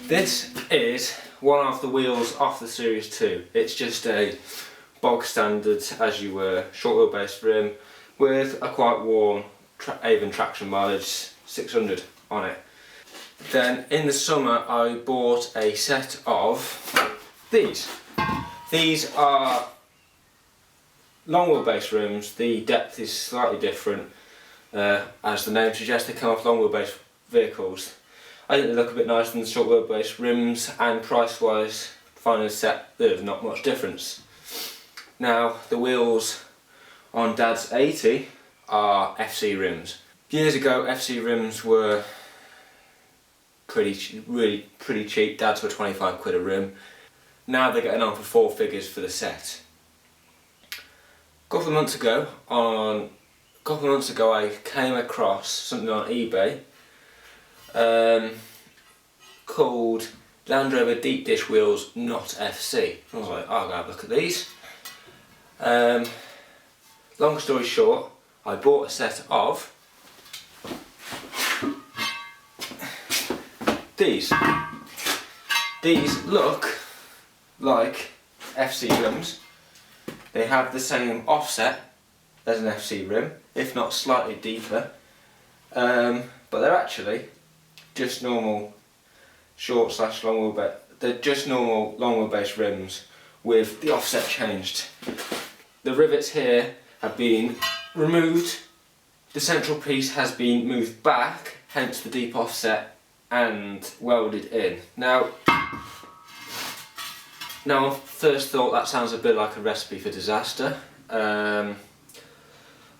This is one of the wheels off the Series 2. It's just a bog standard as you were short wheelbase rim with a quite warm Avon traction mileage 600 on it. Then in the summer I bought a set of these. These are long wheelbase rims. The depth is slightly different. As the name suggests, they come off long wheelbase vehicles. I think they look a bit nicer than the short wheelbase rims, and price wise, finding a set, there's not much difference. Now the wheels on Dad's 80 are FC rims. Years ago FC rims were really pretty cheap. Dad's were 25 quid a rim. Now they're getting on for 4 figures for the set. A couple of months ago I came across something on eBay called Land Rover deep dish wheels not FC. I was like, oh, I'll go have a look at these. Long story short, I bought a set of these. These look like FC rims. They have the same offset as an FC rim, if not slightly deeper, but they're actually just normal short / long wheelbase. They're just normal long wheelbase rims with the offset changed. The rivets here have been removed. The central piece has been moved back, hence the deep offset, and welded in. Now on first thought, that sounds a bit like a recipe for disaster. I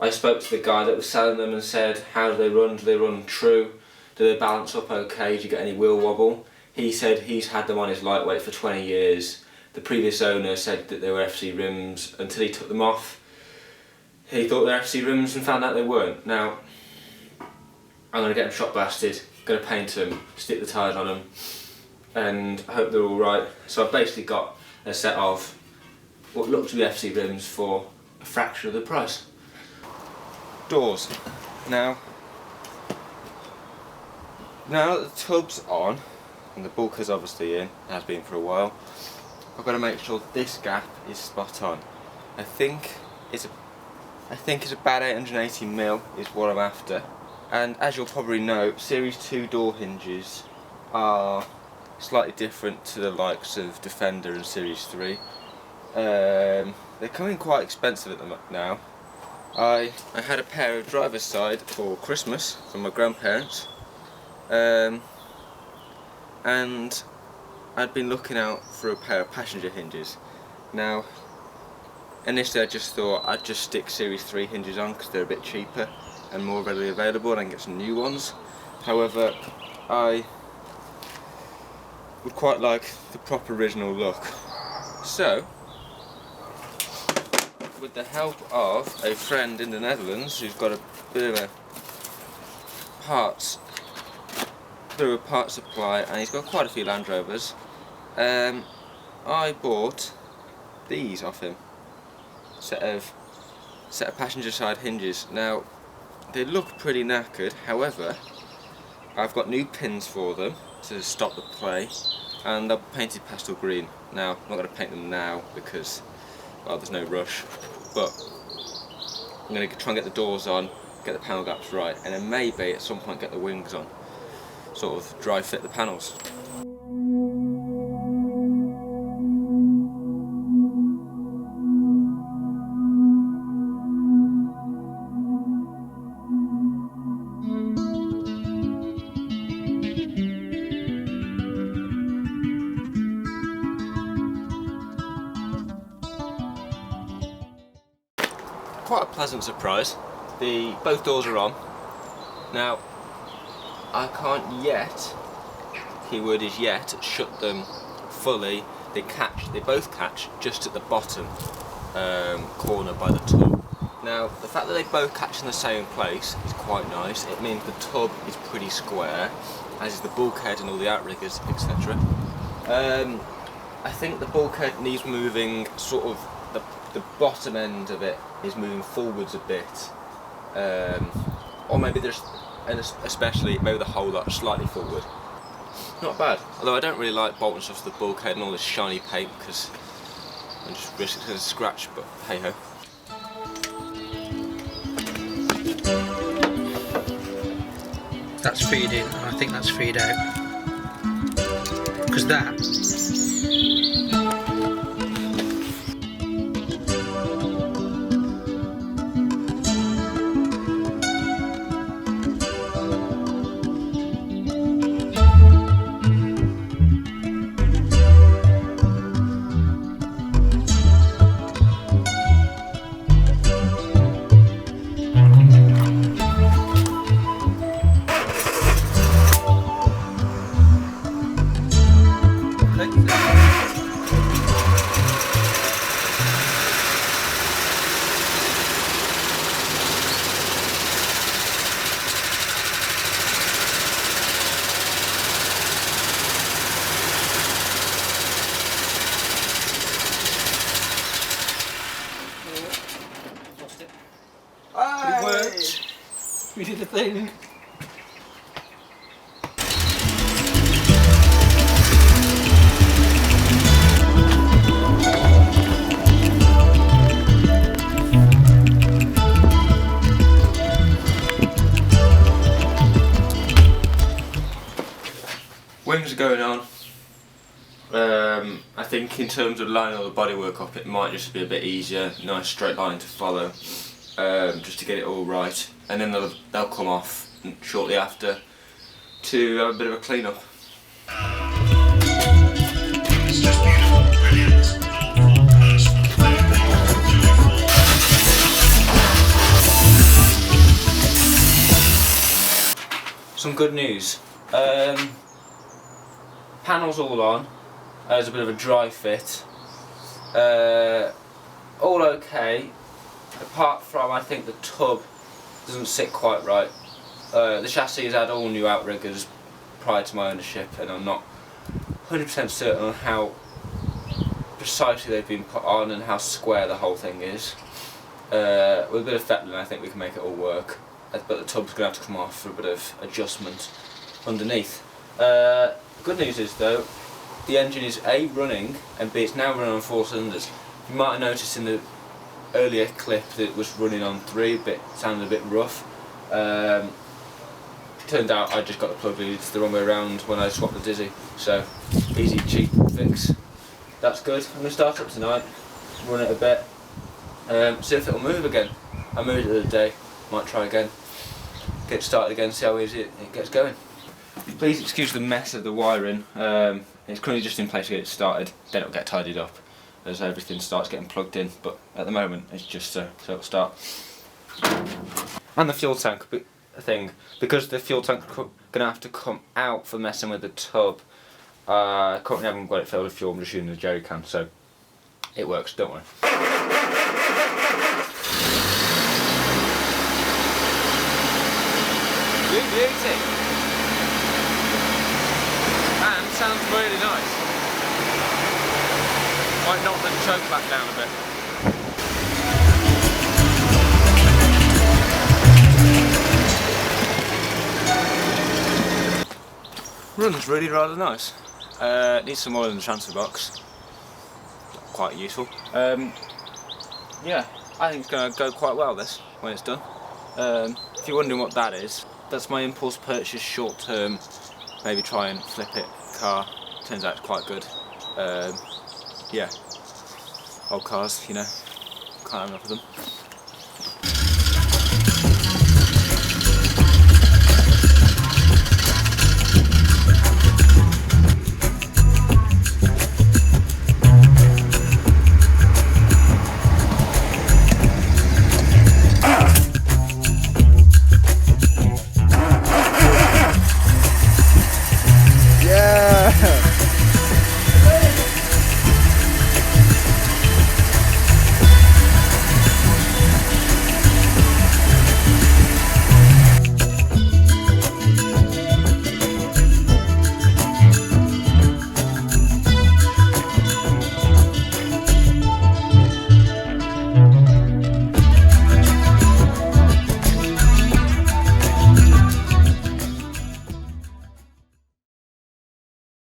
spoke to the guy that was selling them and said, how do they run? Do they run true? Do they balance up okay? Do you get any wheel wobble? He said he's had them on his lightweight for 20 years. The previous owner said that they were FC rims until he took them off. He thought they were FC rims and found out they weren't. Now, I'm going to get them shot blasted, going to paint them, stick the tyres on them, and I hope they're alright. So I've basically got a set of what look to be FC rims for a fraction of the price. Doors. Now that the tub's on and the bulkhead's obviously in, has been for a while, I've got to make sure this gap is spot on. I think it's about 880mm is what I'm after. And as you'll probably know, Series 2 door hinges are slightly different to the likes of Defender and Series 3. They're coming quite expensive at the moment now. I had a pair of driver's side for Christmas from my grandparents, and I'd been looking out for a pair of passenger hinges. Now initially I just thought I'd just stick Series 3 hinges on because they're a bit cheaper and more readily available, and I can get some new ones. However, I would quite like the proper original look. So, with the help of a friend in the Netherlands who's got a bit of a parts supply, and he's got quite a few Land Rovers, I bought these off him. Set of passenger side hinges. Now they look pretty knackered, however I've got new pins for them to stop the play, and they're painted pastel green. Now I'm not going to paint them now because, well, there's no rush, but I'm going to try and get the doors on, get the panel gaps right, and then maybe at some point get the wings on, sort of dry fit the panels. Quite a pleasant surprise. Both doors are on. Now, I can't yet, keyword is yet, shut them fully. They both catch just at the bottom corner by the tub. Now, the fact that they both catch in the same place is quite nice. It means the tub is pretty square, as is the bulkhead and all the outriggers, etc. I think the bulkhead needs moving sort of, the bottom end of it is moving forwards a bit, or maybe there's, and especially maybe the whole lot slightly forward. not bad. Although I don't really like bolting stuff to the bulkhead and all this shiny paint because I just risk it's going to scratch, but hey ho. That's feed in, and I think that's feed out. Because that it worked. We did a thing. Wings are going on. I think in terms of lining all the bodywork up, it might just be a bit easier, nice straight line to follow, just to get it all right, and then they'll come off shortly after to have a bit of a clean up. Some good news. Panels all on. There's a bit of a dry fit. All okay, apart from I think the tub doesn't sit quite right. The chassis has had all new outriggers prior to my ownership, and I'm not 100% certain on how precisely they've been put on and how square the whole thing is. With a bit of fettling I think we can make it all work, but the tub's going to have to come off for a bit of adjustment underneath. Good news is though, the engine is A, running, and B, it's now running on 4 cylinders. You might have noticed in the earlier clip that it was running on 3, sounded a bit rough. Turned out I just got the plug leads the wrong way around when I swapped the Dizzy, so easy, cheap fix. That's good. I'm going to start up tonight, run it a bit, see if it'll move again. I moved it the other day, might try again, get started again, see how easy it gets going. Please excuse the mess of the wiring. It's currently just in place to get it started, then it'll get tidied up as everything starts getting plugged in, but at the moment it's just so it'll start. And the fuel tank thing, because the fuel tank's going to have to come out for messing with the tub. Currently I haven't got it filled with fuel, I'm just using the jerry can, so it works, don't worry. Beauty! And sounds really nice. Might knock the choke back down a bit. Runs really rather nice. Needs some oil in the transfer box. Quite useful. Yeah, I think it's going to go quite well this when it's done. If you're wondering what that is, that's my impulse purchase short term. Maybe try and flip it car. Turns out it's quite good. Yeah, old cars, you know, can't have enough of them.